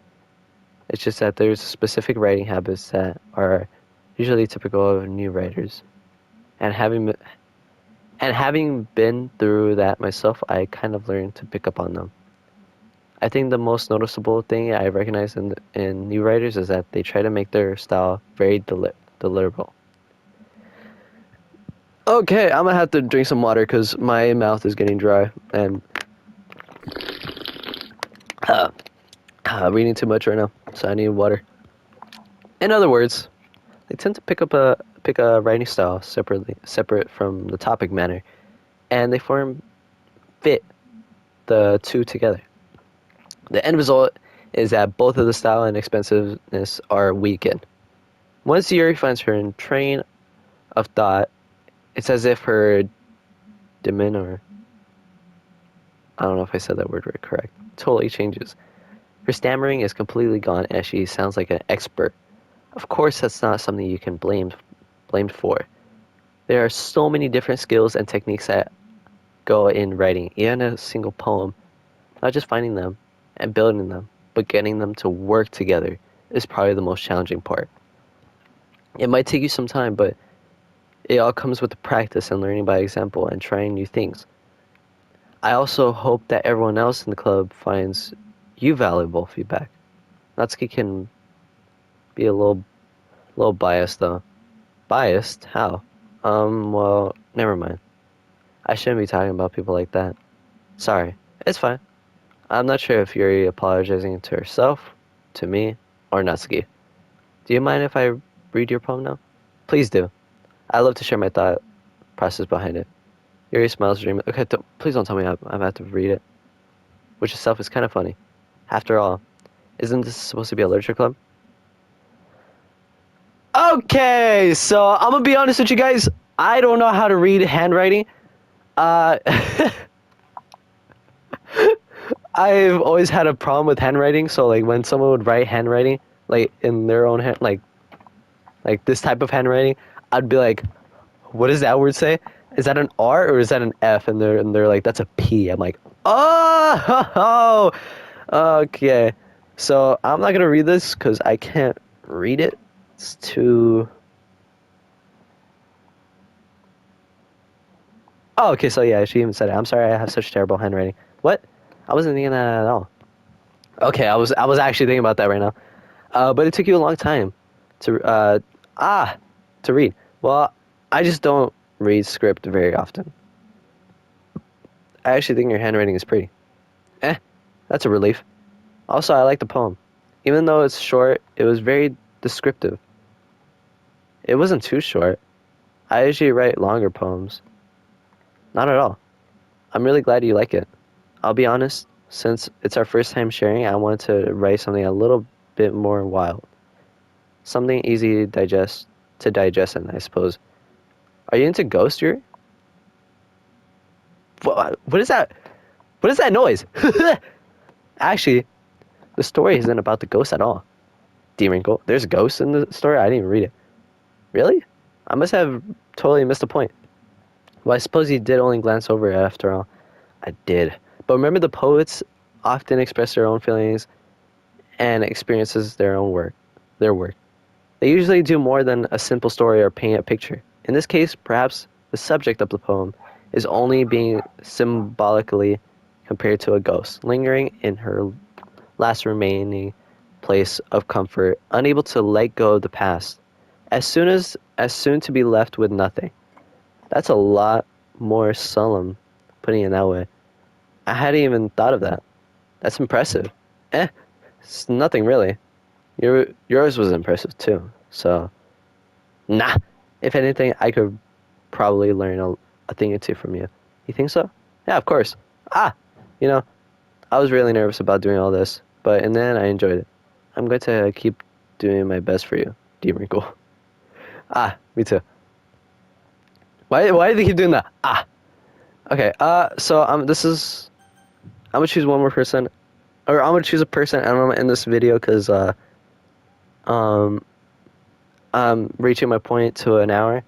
It's just that there's specific writing habits that are usually typical of new writers, and having been through that myself, I kind of learned to pick up on them. I think the most noticeable thing I recognize in new writers is that they try to make their style very deliberate. Okay, I'm gonna have to drink some water because my mouth is getting dry and uh, reading too much right now, so I need water. In other words, they tend to pick a writing style separate from the topic matter, and they fit the two together. The end result is that both of the style and expensiveness are weakened. Once Yuri finds her train of thought, it's as if her demeanor, I don't know if I said that word right correct, totally changes. Her stammering is completely gone as she sounds like an expert. Of course, that's not something you can blamed for. There are so many different skills and techniques that go in writing, even a single poem. Not just finding them and building them, but getting them to work together is probably the most challenging part. It might take you some time, but it all comes with the practice and learning by example and trying new things. I also hope that everyone else in the club finds you valuable feedback. Natsuki can be a little biased though. Biased? How? Well, never mind. I shouldn't be talking about people like that. Sorry. It's fine. I'm not sure if Yuri apologizing to herself, to me or Natsuki. Do you mind if I read your poem now? Please do. I love to share my thought process behind it. Yuri smiles dreamily. Okay, please don't tell me I'm about to read it. Which itself is kind of funny. After all, isn't this supposed to be a literature club? Okay, so I'm gonna be honest with you guys. I don't know how to read handwriting. Uh, I've always had a problem with handwriting. So like when someone would write handwriting, like in their own hand, like this type of handwriting, I'd be like, "What does that word say? Is that an R or is that an F?" And they're like, "That's a P." I'm like, "Oh, okay." So I'm not gonna read this because I can't read it. It's too. Oh, okay. So yeah, she even said it. I'm sorry, I have such terrible handwriting. What? I wasn't thinking that at all. Okay, I was actually thinking about that right now. But it took you a long time to to read. Well, I just don't read script very often. I actually think your handwriting is pretty. Eh, that's a relief. Also, I like the poem. Even though it's short, it was very descriptive. It wasn't too short. I usually write longer poems. Not at all. I'm really glad you like it. I'll be honest, since it's our first time sharing, I wanted to write something a little bit more wild. Something easy to digest in, I suppose. Are you into ghosts, Yuri? What is that? What is that noise? Actually, the story isn't about the ghost at all. D Wrinkle, there's ghosts in the story? I didn't even read it. Really? I must have totally missed the point. Well, I suppose you did only glance over it after all. I did. But remember, the poets often express their own feelings and experiences their work. They usually do more than a simple story or paint a picture. In this case, perhaps the subject of the poem is only being symbolically compared to a ghost, lingering in her last remaining place of comfort, unable to let go of the past, as soon to be left with nothing. That's a lot more solemn, putting it that way. I hadn't even thought of that. That's impressive. It's nothing really. Yours was impressive too. So, nah. If anything, I could probably learn a thing or two from you. You think so? Yeah, of course. Ah, you know, I was really nervous about doing all this, but in the end, I enjoyed it. I'm going to keep doing my best for you, D Wrinkle. Ah, me too. Why do they keep doing that? Ah. Okay. So this is. I'm gonna choose one more person, or I'm gonna choose a person, and I'm gonna end this video because um, I'm reaching my point to an hour,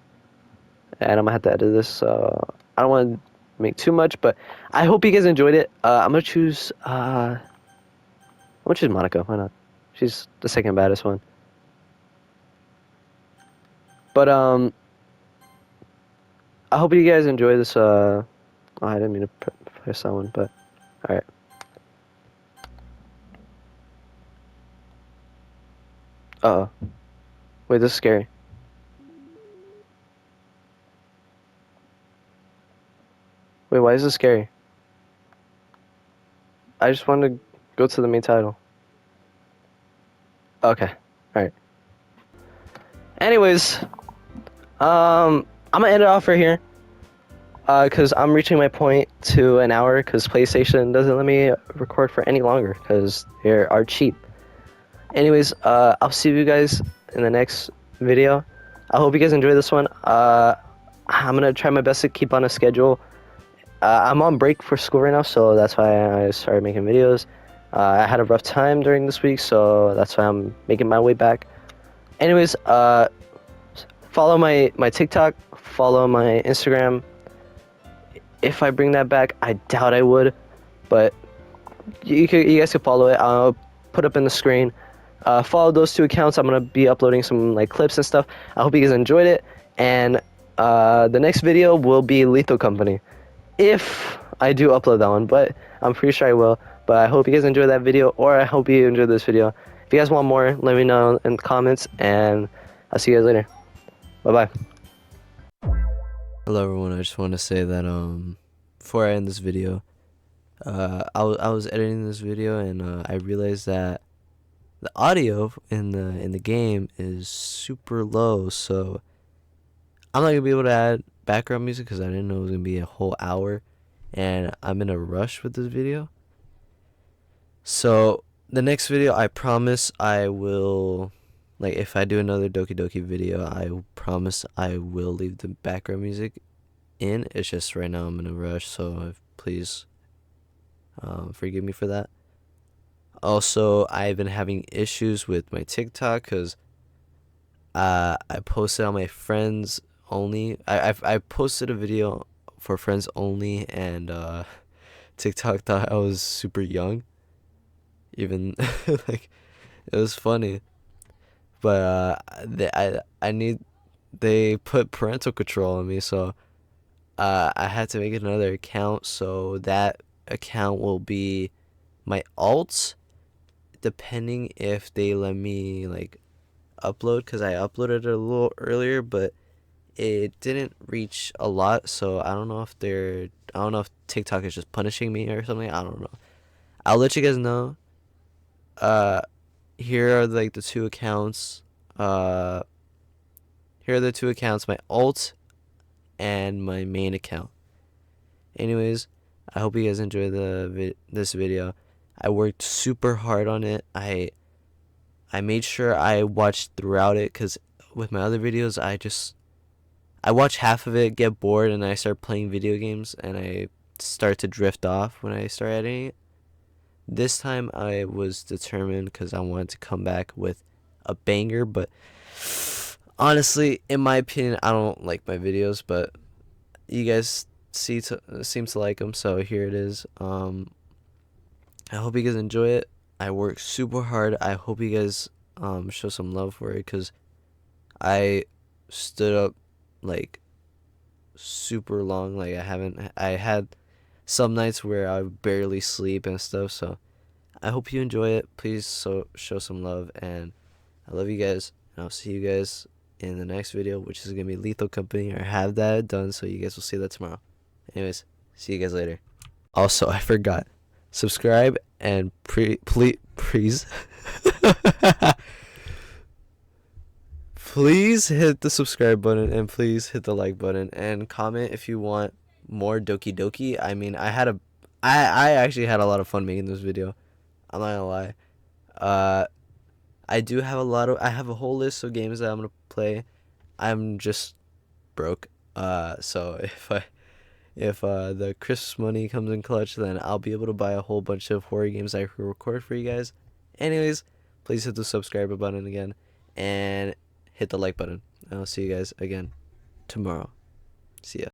and I'm gonna have to edit this. So I don't want to make too much, but I hope you guys enjoyed it. I'm gonna choose Monica. Why not? She's the second baddest one. But I hope you guys enjoy this. Oh, I didn't mean to press that one, but all right. Uh oh. Wait, this is scary. Wait, why is this scary? I just want to go to the main title. Okay. All right. Anyways, I'm gonna end it off right here. Cause I'm reaching my point to an hour. Cause PlayStation doesn't let me record for any longer. Cause they are cheap. Anyways, I'll see you guys in the next video. I hope you guys enjoy this one. I'm gonna try my best to keep on a schedule. I'm on break for school right now, so that's why I started making videos. I had a rough time during this week, so that's why I'm making my way back. Anyways, follow my TikTok, follow my Instagram. If I bring that back, I doubt I would, but you guys can follow it. I'll put up in the screen. Follow those two accounts. I'm gonna be uploading some like clips and stuff. I hope you guys enjoyed it, and the next video will be Lethal Company. If I do upload that one, but I'm pretty sure I will. But I hope you guys enjoyed that video, or I hope you enjoyed this video. If you guys want more, let me know in the comments, and I'll see you guys later. Bye-bye. Hello everyone, I just want to say that before I end this video, I was editing this video and I realized that the audio in the game is super low, so I'm not gonna be able to add background music because I didn't know it was gonna be a whole hour, and I'm in a rush with this video. So the next video, I promise I will, like, if I do another Doki Doki video, I promise I will leave the background music in. It's just right now I'm in a rush, so please forgive me for that. Also, I've been having issues with my TikTok because I posted on my friends only. I posted a video for friends only, and TikTok thought I was super young. Even like it was funny, but I need they put parental control on me, so I had to make another account. So that account will be my alt, depending if they let me like upload, because I uploaded it a little earlier, but it didn't reach a lot. So I don't know if TikTok is just punishing me or something. I don't know. I'll let you guys know. Uh, here are like the two accounts. Uh, Here are the two accounts: my alt and my main account. Anyways, I hope you guys enjoy this video. I worked super hard on it. I made sure I watched throughout it, because with my other videos, I watch half of it, get bored, and I start playing video games, and I start to drift off when I start editing it. This time I was determined because I wanted to come back with a banger, but honestly, in my opinion, I don't like my videos, but you guys seem to like them, so here it is. I hope you guys enjoy it. I worked super hard. I hope you guys show some love for it, because I stood up like super long. Like I had some nights where I would barely sleep and stuff. So I hope you enjoy it. Please show some love, and I love you guys. And I'll see you guys in the next video, which is gonna be Lethal Company, or have that done. So you guys will see that tomorrow. Anyways, see you guys later. Also, I forgot, subscribe and please please hit the subscribe button, and please hit the like button, and comment if you want more Doki Doki. I mean, I actually had a lot of fun making this video. I'm not gonna lie. Uh, I have a whole list of games that I'm gonna play. I'm just broke. So if the Christmas money comes in clutch, then I'll be able to buy a whole bunch of horror games I can record for you guys. Anyways, please hit the subscribe button again, and hit the like button. I'll see you guys again tomorrow. See ya.